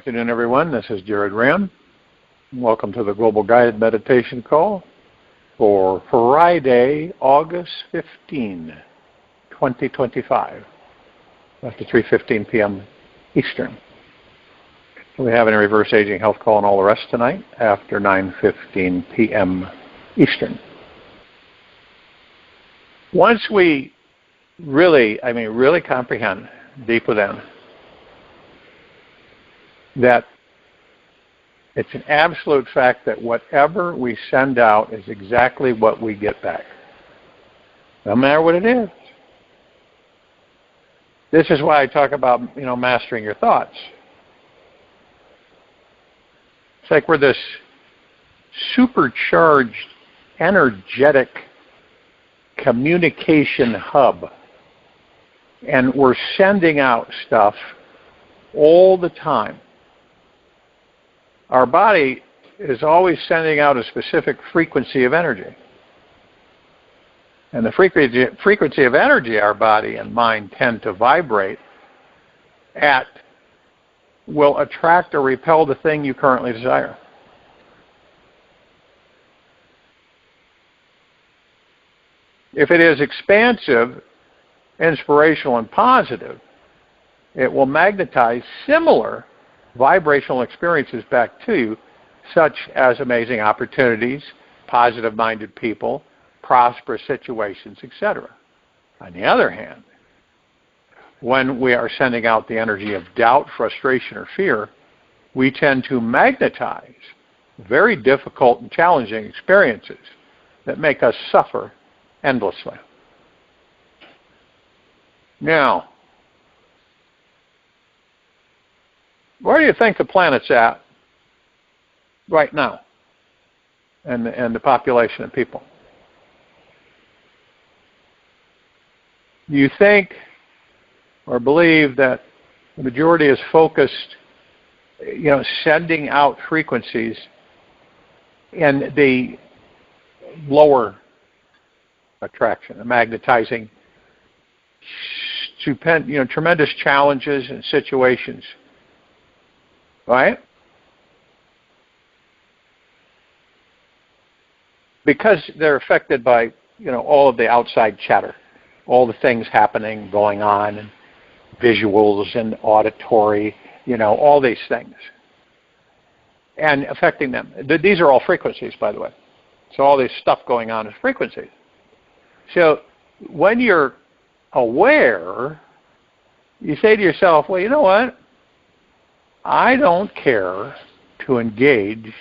afternoon, everyone. This is Jared RAND. Welcome to the Global Guided Meditation Call for Friday, August 15, 2025, after 3:15 p.m. Eastern. We have a reverse aging health call and all the rest tonight after 9:15 p.m. Eastern. Once we really comprehend deep within that it's an absolute fact that whatever we send out is exactly what we get back, no matter what it is. This is why I talk about, mastering your thoughts. It's like we're this supercharged, energetic communication hub, and we're sending out stuff all the time. Our body is always sending out a specific frequency of energy. And the frequency of energy our body and mind tend to vibrate at will attract or repel the thing you currently desire. If it is expansive, inspirational, and positive, it will magnetize similar vibrational experiences back to you, such as amazing opportunities, positive-minded people, prosperous situations, etc. On the other hand, when we are sending out the energy of doubt, frustration, or fear, we tend to magnetize very difficult and challenging experiences that make us suffer endlessly. Now, where do you think the planet's at right now, and the population of people? Do you think or believe that the majority is focused, sending out frequencies in the lower attraction, magnetizing tremendous challenges and situations, right? Because they're affected by, all of the outside chatter, all the things happening, going on, and visuals and auditory, all these things, and affecting them. These are all frequencies, by the way. So all this stuff going on is frequencies. So when you're aware, you say to yourself, well, you know what? I don't care to engage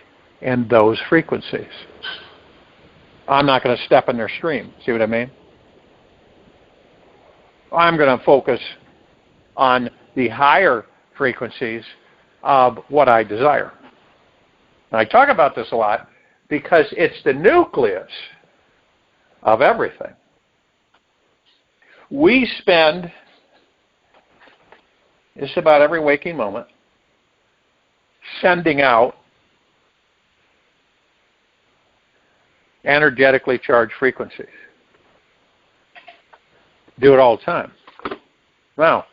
in those frequencies. I'm not going to step in their stream. See what I mean? I'm going to focus on the higher frequencies of what I desire. And I talk about this a lot because it's the nucleus of everything. We spend just about every waking moment sending out energetically charged frequencies. Do it all the time. Now,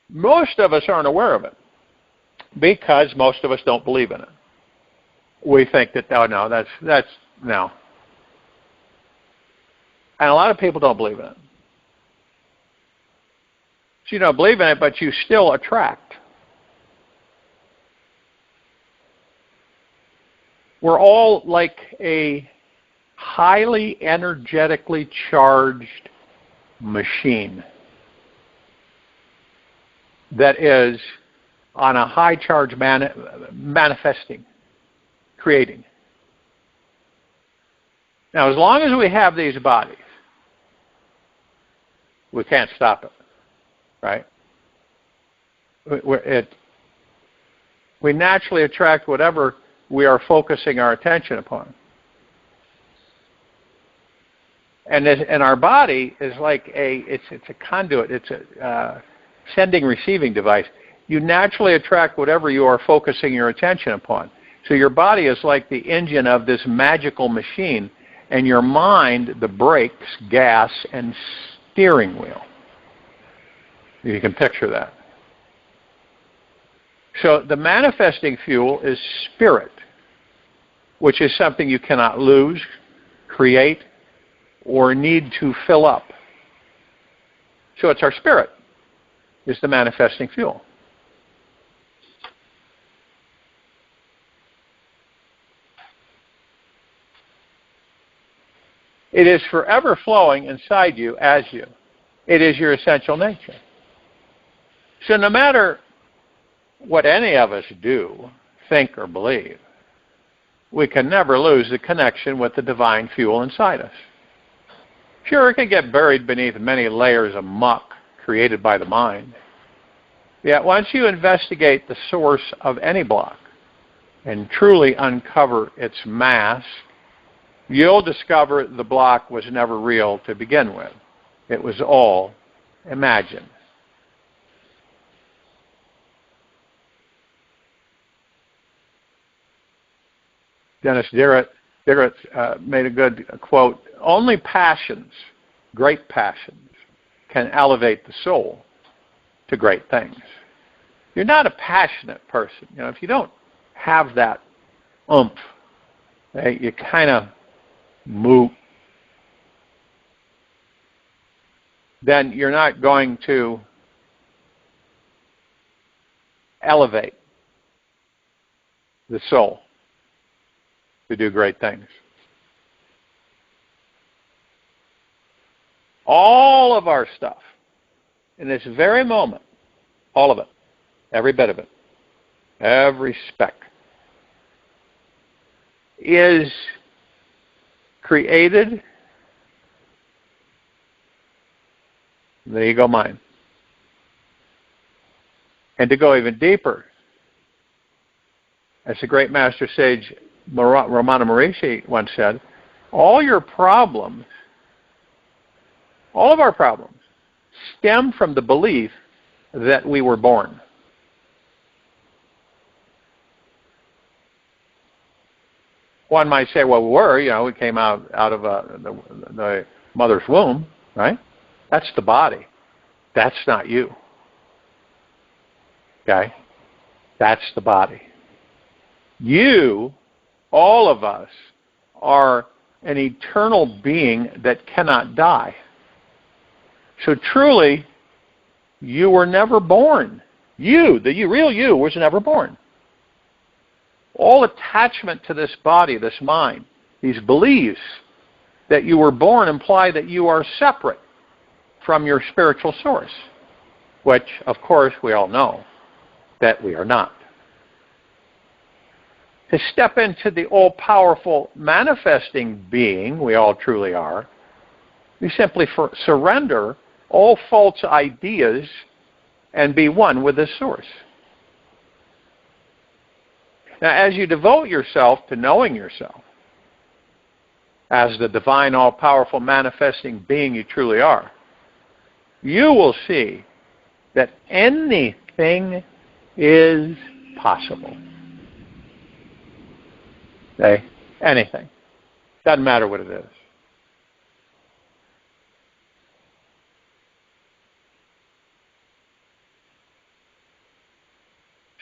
most of us aren't aware of it because most of us don't believe in it. We think that, that's no. And a lot of people don't believe in it. So you don't believe in it, but you still attract. We're all like a highly energetically charged machine that is on a high charge manifesting, creating. Now, as long as we have these bodies, we can't stop it, right? We naturally attract whatever we are focusing our attention upon. And our body is like it's a conduit, it's a sending receiving device. You naturally attract whatever you are focusing your attention upon. So your body is like the engine of this magical machine, and your mind, the brakes, gas, and steering wheel. You can picture that. So the manifesting fuel is spirit, which is something you cannot lose, create, or need to fill up. So it's our spirit is the manifesting fuel. It is forever flowing inside you as you. It is your essential nature. So no matter what any of us do, think, or believe, we can never lose the connection with the divine fuel inside us. Sure, it can get buried beneath many layers of muck created by the mind. Yet once you investigate the source of any block and truly uncover its mass, you'll discover the block was never real to begin with. It was all imagined. Dennis Derrett made a good quote, only passions, great passions, can elevate the soul to great things. You're not a passionate person. You know, if you don't have that oomph, you kind of move, then you're not going to elevate the soul to do great things. All of our stuff, in this very moment, all of it, every bit of it, every speck, is created in the ego mind. And to go even deeper, as the great master sage Romana Morici once said, all your problems, all of our problems, stem from the belief that we were born. One might say, well, we came out of the mother's womb, right? That's the body. That's not you. Okay? That's the body. You, all of us, are an eternal being that cannot die. So truly, you were never born. You, the real you, was never born. All attachment to this body, this mind, these beliefs that you were born imply that you are separate from your spiritual source, which, of course, we all know that we are not. To step into the all-powerful manifesting being we all truly are, we simply surrender all false ideas and be one with this source. Now, as you devote yourself to knowing yourself as the divine, all-powerful manifesting being you truly are, you will see that anything is possible. Okay? Anything. Doesn't matter what it is.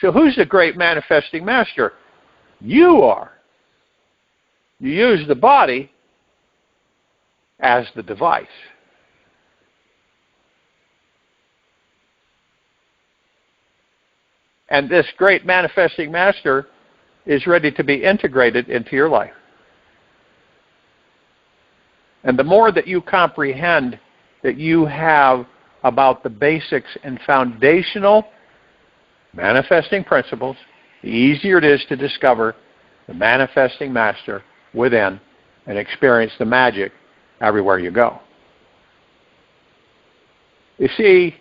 So who's the great manifesting master? You are. You use the body as the device. And this great manifesting master is ready to be integrated into your life. And the more that you comprehend that you have about the basics and foundational manifesting principles, the easier it is to discover the manifesting master within and experience the magic everywhere you go. You see,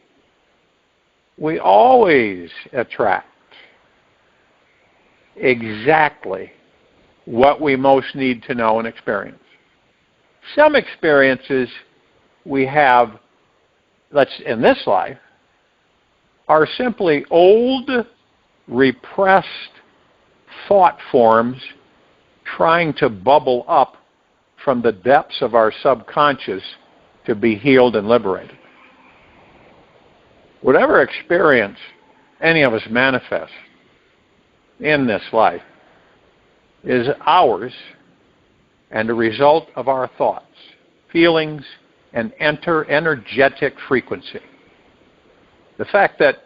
we always attract exactly what we most need to know and experience. Some experiences we have, in this life, are simply old, repressed thought forms trying to bubble up from the depths of our subconscious to be healed and liberated. Whatever experience any of us manifest in this life is ours and a result of our thoughts, feelings, and energetic frequency. The fact that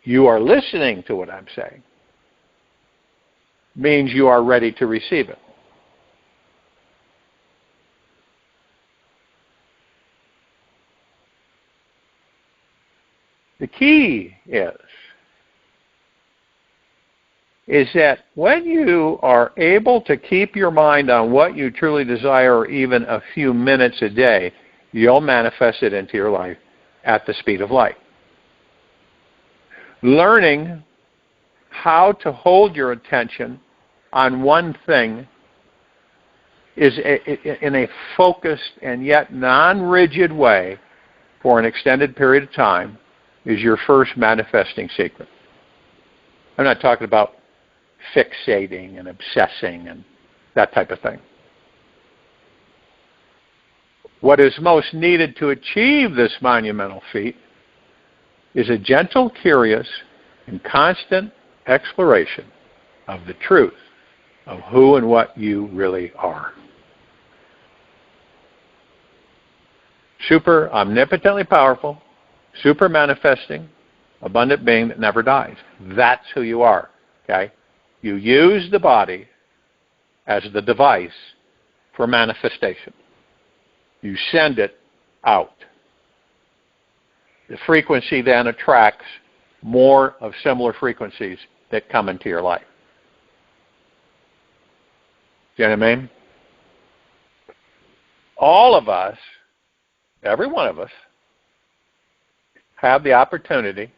you are listening to what I'm saying means you are ready to receive it. The key is that when you are able to keep your mind on what you truly desire, or even a few minutes a day, you'll manifest it into your life at the speed of light. Learning how to hold your attention on one thing is in a focused and yet non-rigid way for an extended period of time is your first manifesting secret. I'm not talking about fixating and obsessing and that type of thing. What is most needed to achieve this monumental feat is a gentle, curious, and constant exploration of the truth of who and what you really are. Super omnipotently powerful, super manifesting, abundant being that never dies. That's who you are. Okay? You use the body as the device for manifestation. You send it out. The frequency then attracts more of similar frequencies that come into your life. Do you know what I mean? All of us, every one of us, have the opportunity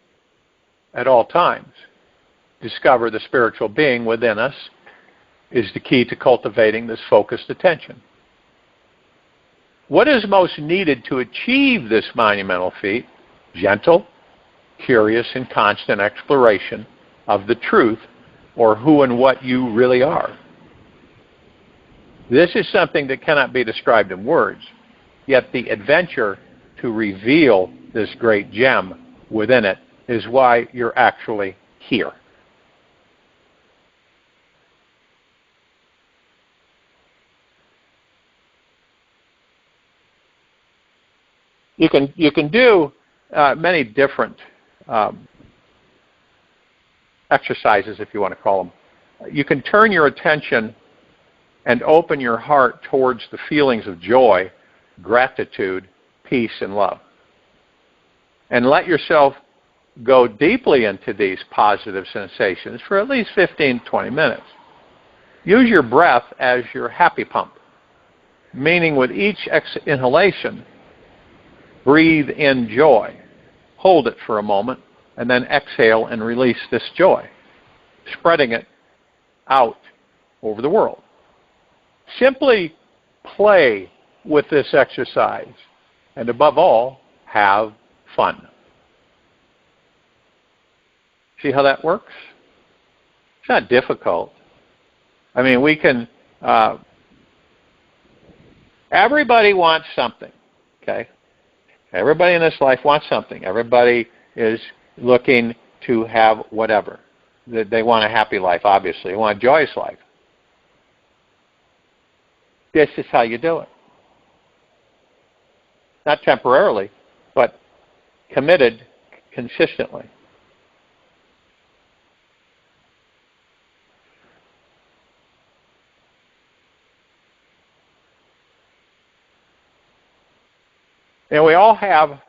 at all times to discover the spiritual being within us is the key to cultivating this focused attention. What is most needed to achieve this monumental feat? Gentle, curious, and constant exploration of the truth or who and what you really are. This is something that cannot be described in words, yet the adventure to reveal this great gem within it is why you're actually here. You can do many different exercises, if you want to call them. You can turn your attention and open your heart towards the feelings of joy, gratitude, peace, and love. And let yourself go deeply into these positive sensations for at least 15, 20 minutes. Use your breath as your happy pump, meaning with each inhalation, breathe in joy. Hold it for a moment, and then exhale and release this joy, spreading it out over the world. Simply play with this exercise, and above all, have fun. See how that works? It's not difficult. I mean, we can... everybody wants something, okay? Everybody in this life wants something. Everybody is looking to have whatever. They want a happy life, obviously. They want a joyous life. This is how you do it. Not temporarily, but committed consistently. And we all have,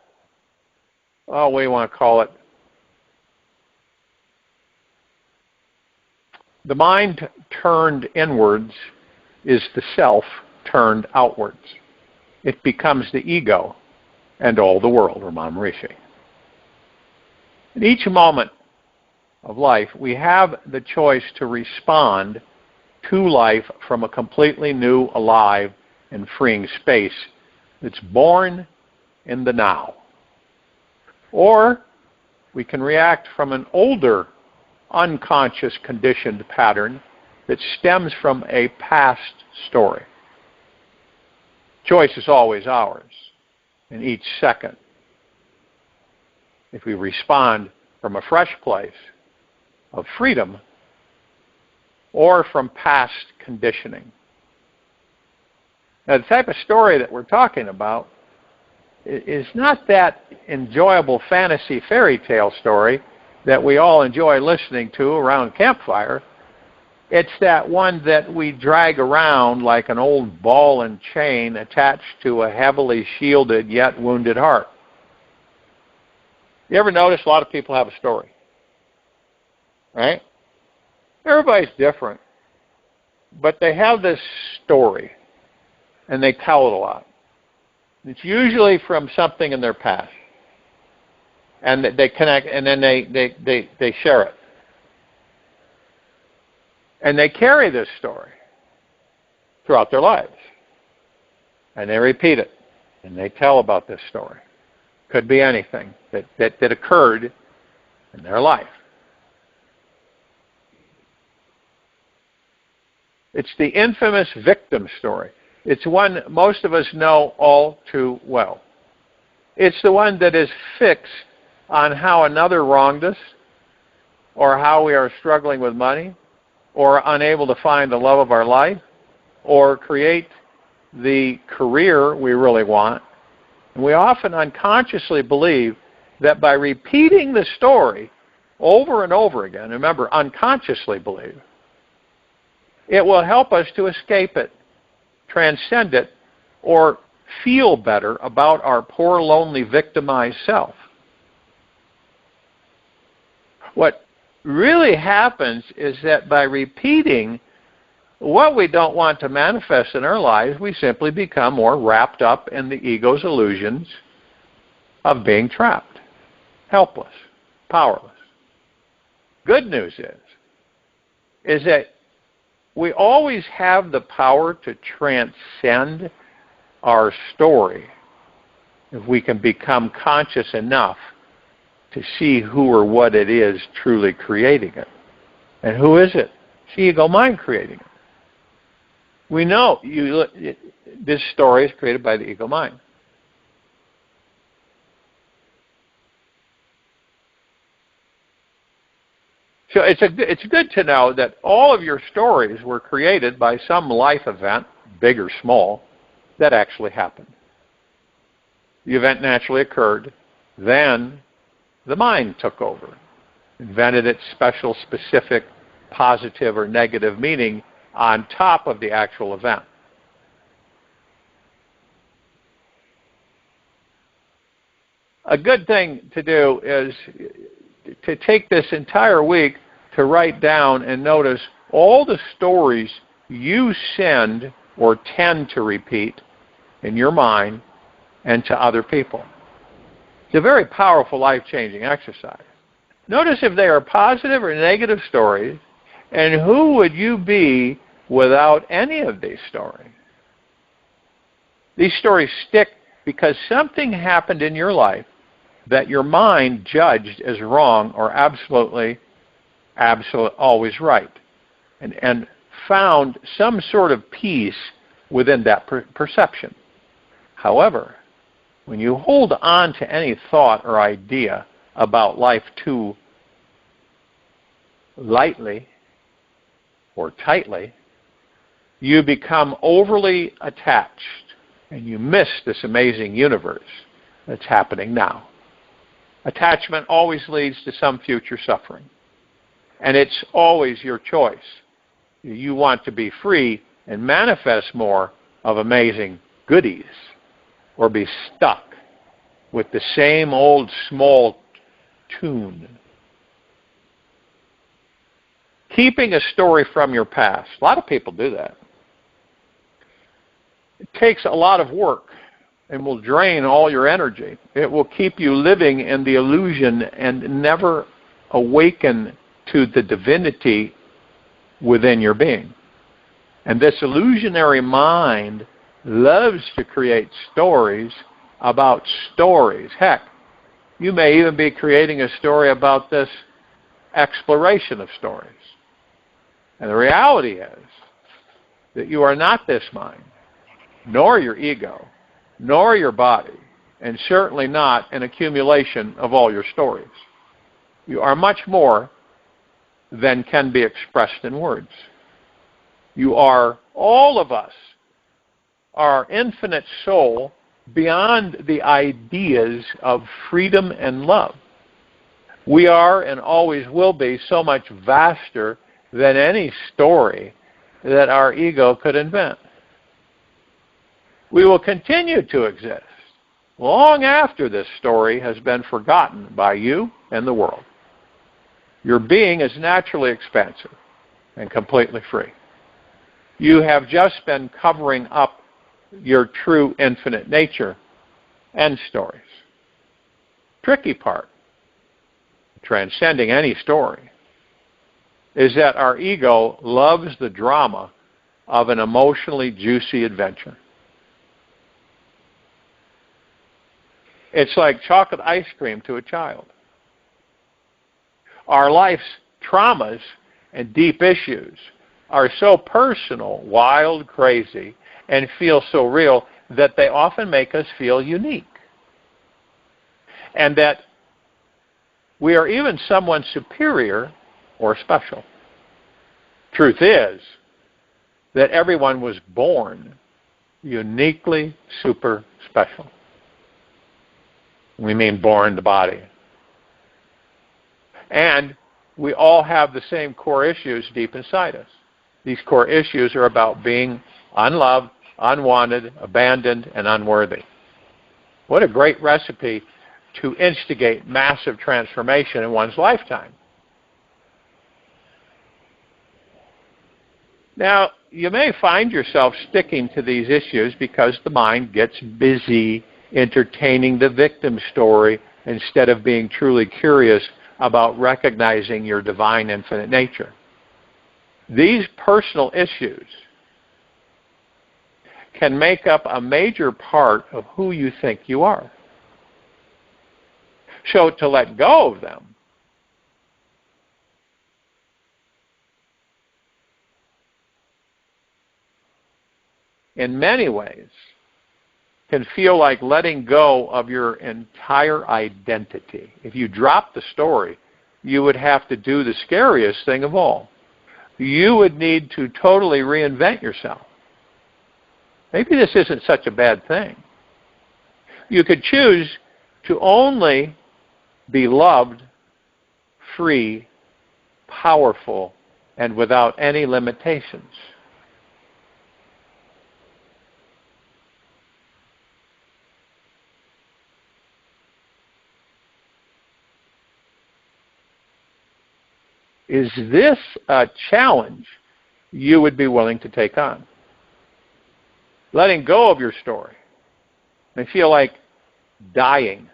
what do you want to call it? The mind turned inwards is the self turned outwards. It becomes the ego and all the world, Ramana Maharishi. In each moment of life, we have the choice to respond to life from a completely new, alive, and freeing space that's born in the now. Or we can react from an older, unconscious, conditioned pattern that stems from a past story. Choice is always ours in each second. if we respond from a fresh place of freedom or from past conditioning. Now, the type of story that we're talking about is not that enjoyable fantasy fairy tale story that we all enjoy listening to around campfire. It's that one that we drag around like an old ball and chain attached to a heavily shielded yet wounded heart. You ever notice a lot of people have a story? Right? Everybody's different. But they have this story, and they tell it a lot. It's usually from something in their past. And they connect, and then they share it. And they carry this story throughout their lives. And they repeat it. And they tell about this story. Could be anything that occurred in their life. It's the infamous victim story. It's one most of us know all too well. It's the one that is fixed on how another wronged us, or how we are struggling with money, or unable to find the love of our life, or create the career we really want. And we often unconsciously believe that by repeating the story over and over again, remember, unconsciously believe, it will help us to escape it, transcend it, or feel better about our poor, lonely, victimized self. What really happens is that by repeating what we don't want to manifest in our lives, we simply become more wrapped up in the ego's illusions of being trapped, helpless, powerless. Good news is that we always have the power to transcend our story if we can become conscious enough to see who or what it is truly creating it. And who is it? It's the ego mind creating it. We know this story is created by the ego mind. So it's good to know that all of your stories were created by some life event, big or small, that actually happened. The event naturally occurred. Then the mind took over, invented its special, specific, positive or negative meaning on top of the actual event. A good thing to do is to take this entire week to write down and notice all the stories you send or tend to repeat in your mind and to other people. It's a very powerful, life-changing exercise. Notice if they are positive or negative stories, and who would you be without any of these stories? These stories stick because something happened in your life that your mind judged as wrong or absolutely always right, and found some sort of peace within that perception. However, when you hold on to any thought or idea about life too lightly or tightly, you become overly attached and you miss this amazing universe that's happening now. Attachment always leads to some future suffering. And it's always your choice. You want to be free and manifest more of amazing goodies, or be stuck with the same old small tune. Keeping a story from your past. A lot of people do that. It takes a lot of work and will drain all your energy. It will keep you living in the illusion and never awaken to the divinity within your being. And this illusionary mind loves to create stories about stories. Heck, you may even be creating a story about this exploration of stories. And the reality is that you are not this mind, nor your ego, nor your body, and certainly not an accumulation of all your stories. You are much more than can be expressed in words. You are, all of us, our infinite soul beyond the ideas of freedom and love. We are and always will be so much vaster than any story that our ego could invent. We will continue to exist long after this story has been forgotten by you and the world. Your being is naturally expansive and completely free. You have just been covering up your true infinite nature and stories. Tricky part, transcending any story, is that our ego loves the drama of an emotionally juicy adventure. It's like chocolate ice cream to a child. Our life's traumas and deep issues are so personal, wild, crazy, and feel so real that they often make us feel unique. And that we are even someone superior or special. Truth is that everyone was born uniquely super special. We mean born the body. And we all have the same core issues deep inside us. These core issues are about being unloved, unwanted, abandoned, and unworthy. What a great recipe to instigate massive transformation in one's lifetime. Now, you may find yourself sticking to these issues because the mind gets busy entertaining the victim story instead of being truly curious about recognizing your divine infinite nature. These personal issues can make up a major part of who you think you are. So to let go of them in many ways can feel like letting go of your entire identity. If you drop the story, you would have to do the scariest thing of all. You would need to totally reinvent yourself. Maybe this isn't such a bad thing. You could choose to only be loved, free, powerful, and without any limitations. Is this a challenge you would be willing to take on? Letting go of your story may feel like dying,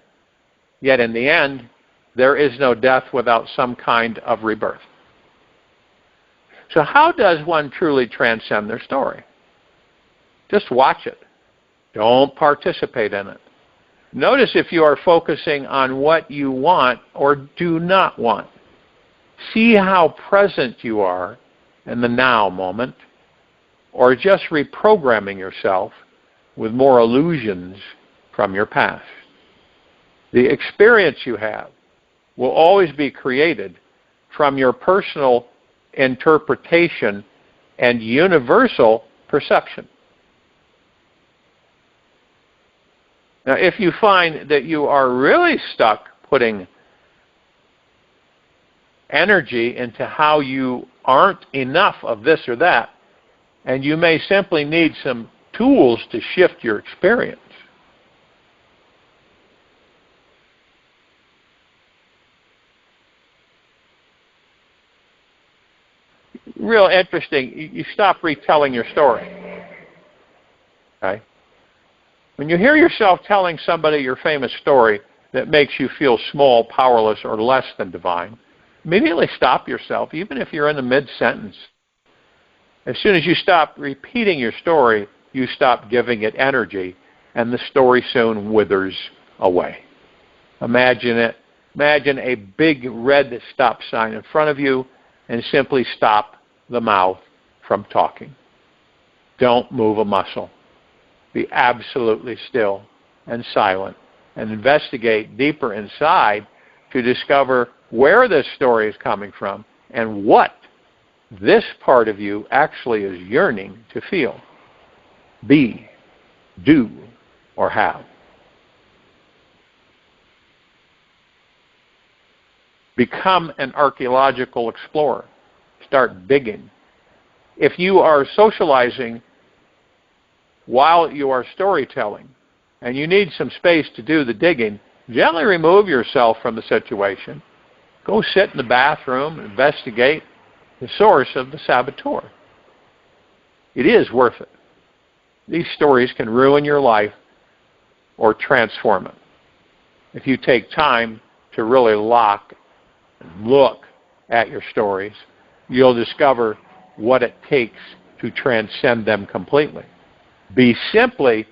yet in the end, there is no death without some kind of rebirth. So how does one truly transcend their story? Just watch it. Don't participate in it. Notice if you are focusing on what you want or do not want. See how present you are in the now moment, or just reprogramming yourself with more illusions from your past. The experience you have will always be created from your personal interpretation and universal perception. Now, if you find that you are really stuck putting energy into how you aren't enough of this or that, and you may simply need some tools to shift your experience. Real interesting, you stop retelling your story. Okay? When you hear yourself telling somebody your famous story that makes you feel small, powerless, or less than divine, immediately stop yourself, even if you're in the mid-sentence. As soon as you stop repeating your story, you stop giving it energy, and the story soon withers away. Imagine it. Imagine a big red stop sign in front of you, and simply stop the mouth from talking. Don't move a muscle. Be absolutely still and silent and investigate deeper inside to discover where this story is coming from and what this part of you actually is yearning to feel, be, do, or have. Become an archaeological explorer. Start digging. If you are socializing while you are storytelling and you need some space to do the digging, gently remove yourself from the situation. Go sit in the bathroom and investigate the source of the saboteur. It is worth it. These stories can ruin your life or transform it. If you take time to really lock and look at your stories, you'll discover what it takes to transcend them completely. Be simply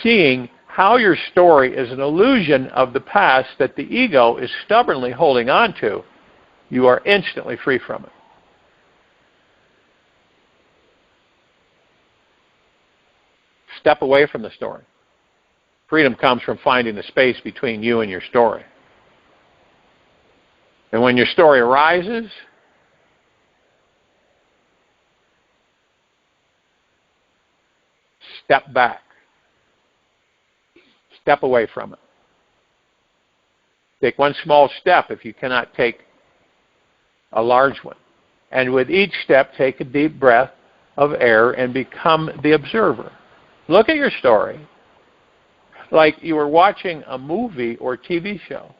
seeing how your story is an illusion of the past that the ego is stubbornly holding on to. You are instantly free from it. Step away from the story. Freedom comes from finding the space between you and your story. And when your story arises, step back. Step away from it. Take one small step if you cannot take a large one. And with each step, take a deep breath of air and become the observer. Look at your story like you were watching a movie or TV show.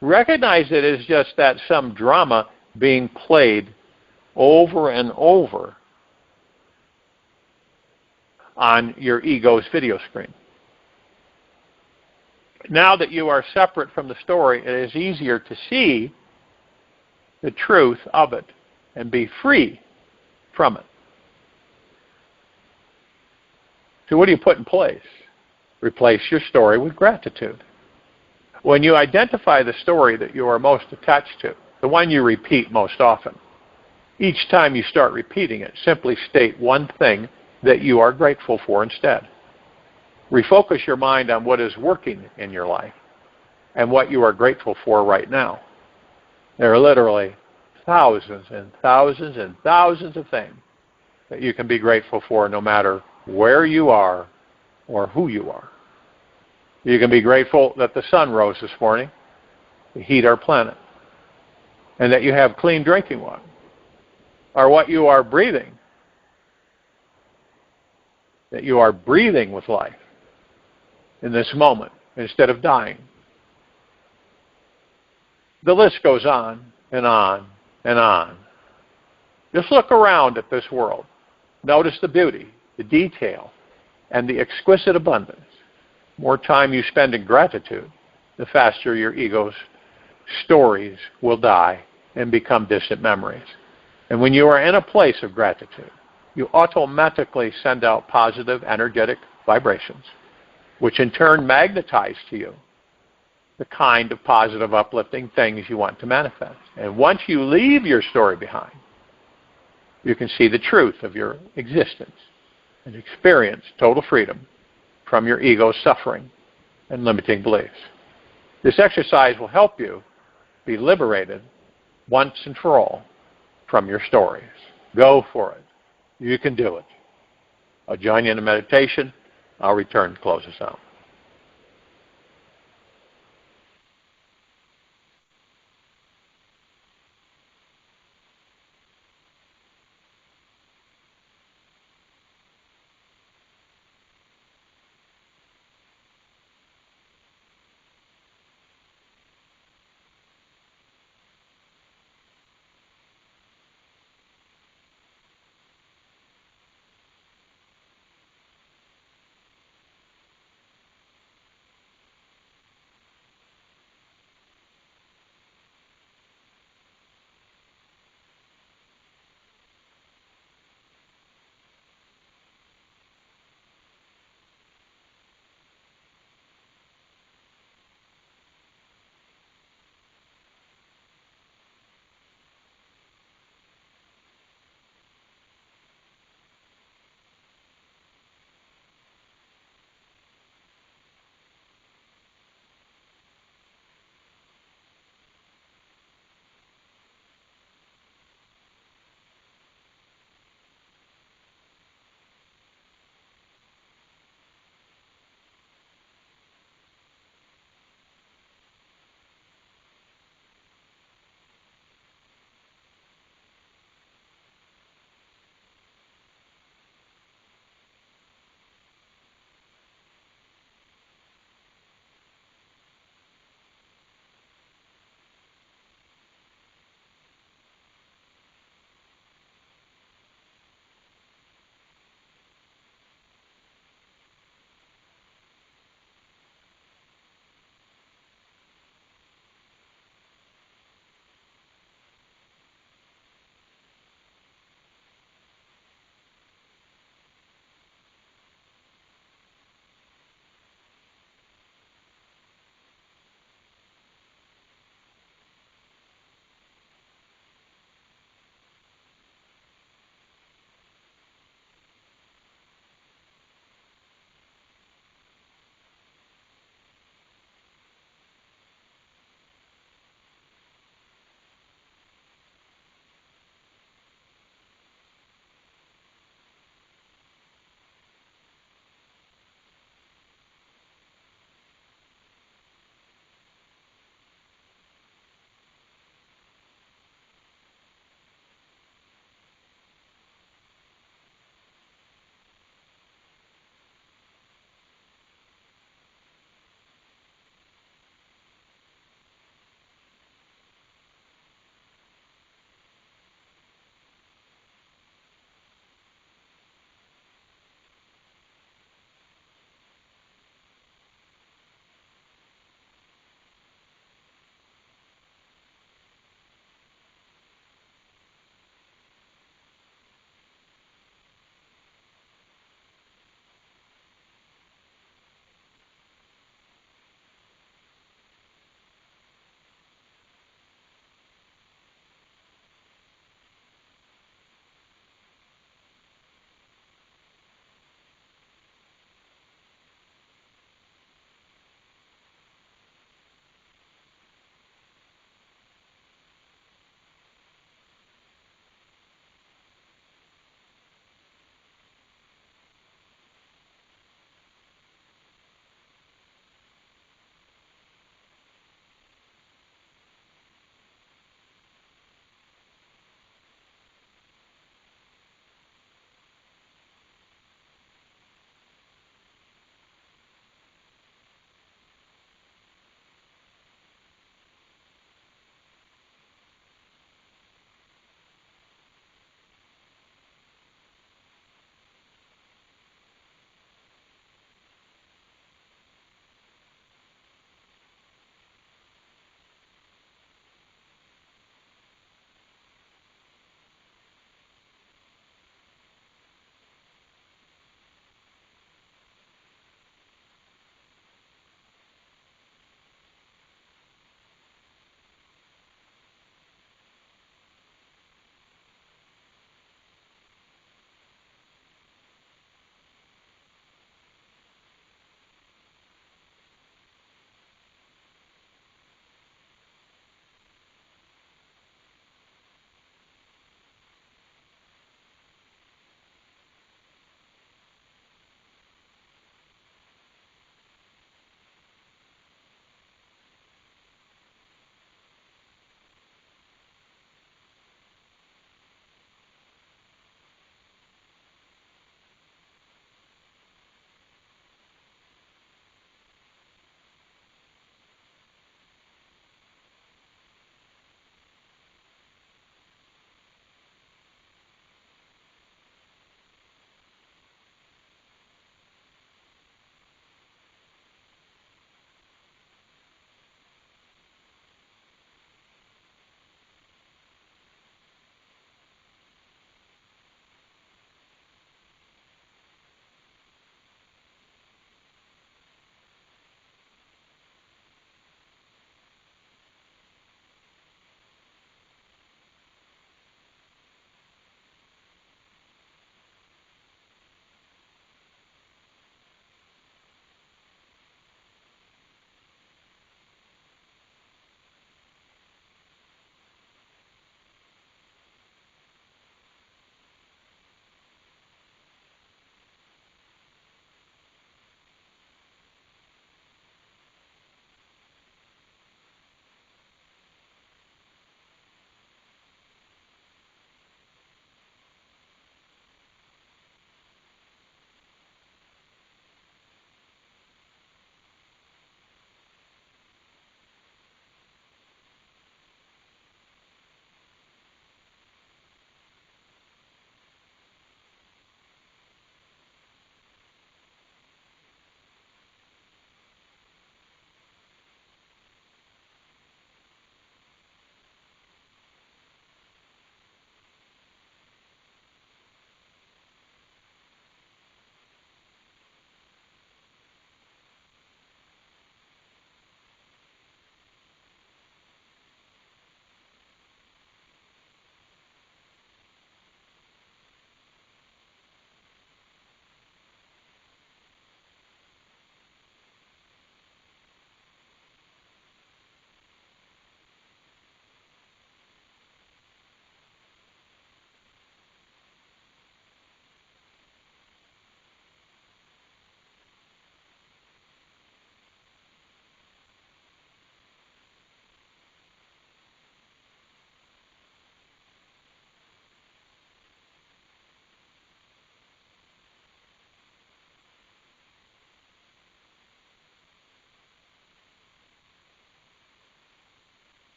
Recognize it as just that some drama being played over and over on your ego's video screen. Now that you are separate from the story, it is easier to see the truth of it and be free from it. So what do you put in place? Replace your story with gratitude. When you identify the story that you are most attached to, the one you repeat most often, each time you start repeating it, simply state one thing that you are grateful for instead. Refocus your mind on what is working in your life and what you are grateful for right now. There are literally thousands and thousands and thousands of things that you can be grateful for no matter where you are or who you are. You can be grateful that the sun rose this morning to heat our planet and that you have clean drinking water, or what you are breathing, that you are breathing with life in this moment instead of dying. The list goes on and on and on. Just look around at this world. Notice the beauty, the detail, and the exquisite abundance. More time you spend in gratitude, the faster your ego's stories will die and become distant memories. And when you are in a place of gratitude, you automatically send out positive, energetic vibrations, which in turn magnetize to you the kind of positive, uplifting things you want to manifest. And once you leave your story behind, you can see the truth of your existence and experience total freedom from your ego's suffering and limiting beliefs. This exercise will help you be liberated once and for all from your stories. Go for it. You can do it. I'll join you in a meditation. I'll return to close us out.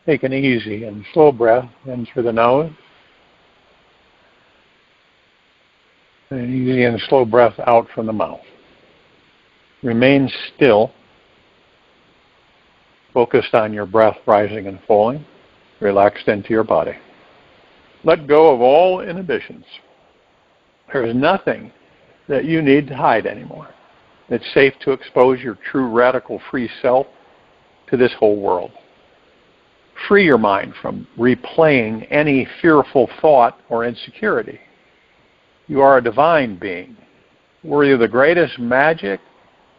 Take an easy and slow breath in through the nose. And an easy and slow breath out from the mouth. Remain still, focused on your breath rising and falling, relaxed into your body. Let go of all inhibitions. There is nothing that you need to hide anymore. It's safe to expose your true radical free self to this whole world. Free your mind from replaying any fearful thought or insecurity. You are a divine being, worthy of the greatest magic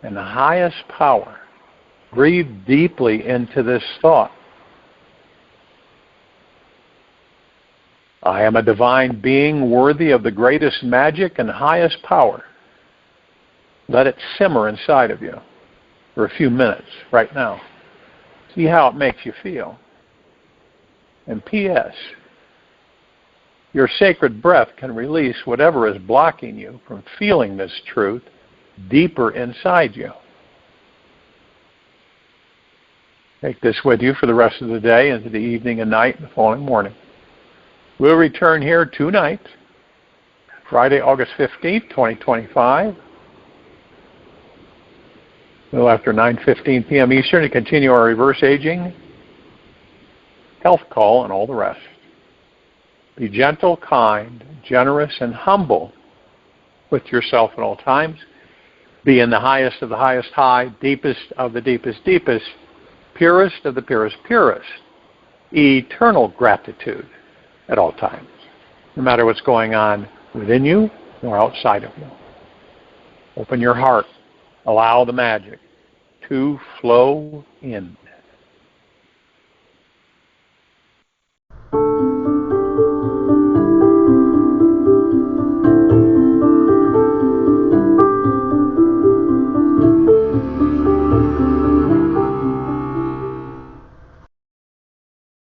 and the highest power. Breathe deeply into this thought. I am a divine being worthy of the greatest magic and highest power. Let it simmer inside of you for a few minutes right now. See how it makes you feel. And P.S. Your sacred breath can release whatever is blocking you from feeling this truth deeper inside you. Take this with you for the rest of the day, into the evening and night and the following morning. We'll return here tonight, Friday, August 15th, 2025, a little after 9:15 p.m. Eastern, to continue our reverse aging, health call, and all the rest. Be gentle, kind, generous, and humble with yourself at all times. Be in the highest of the highest high, deepest of the deepest deepest, purest of the purest purest. Eternal gratitude at all times, no matter what's going on within you or outside of you. Open your heart. Allow the magic to flow in.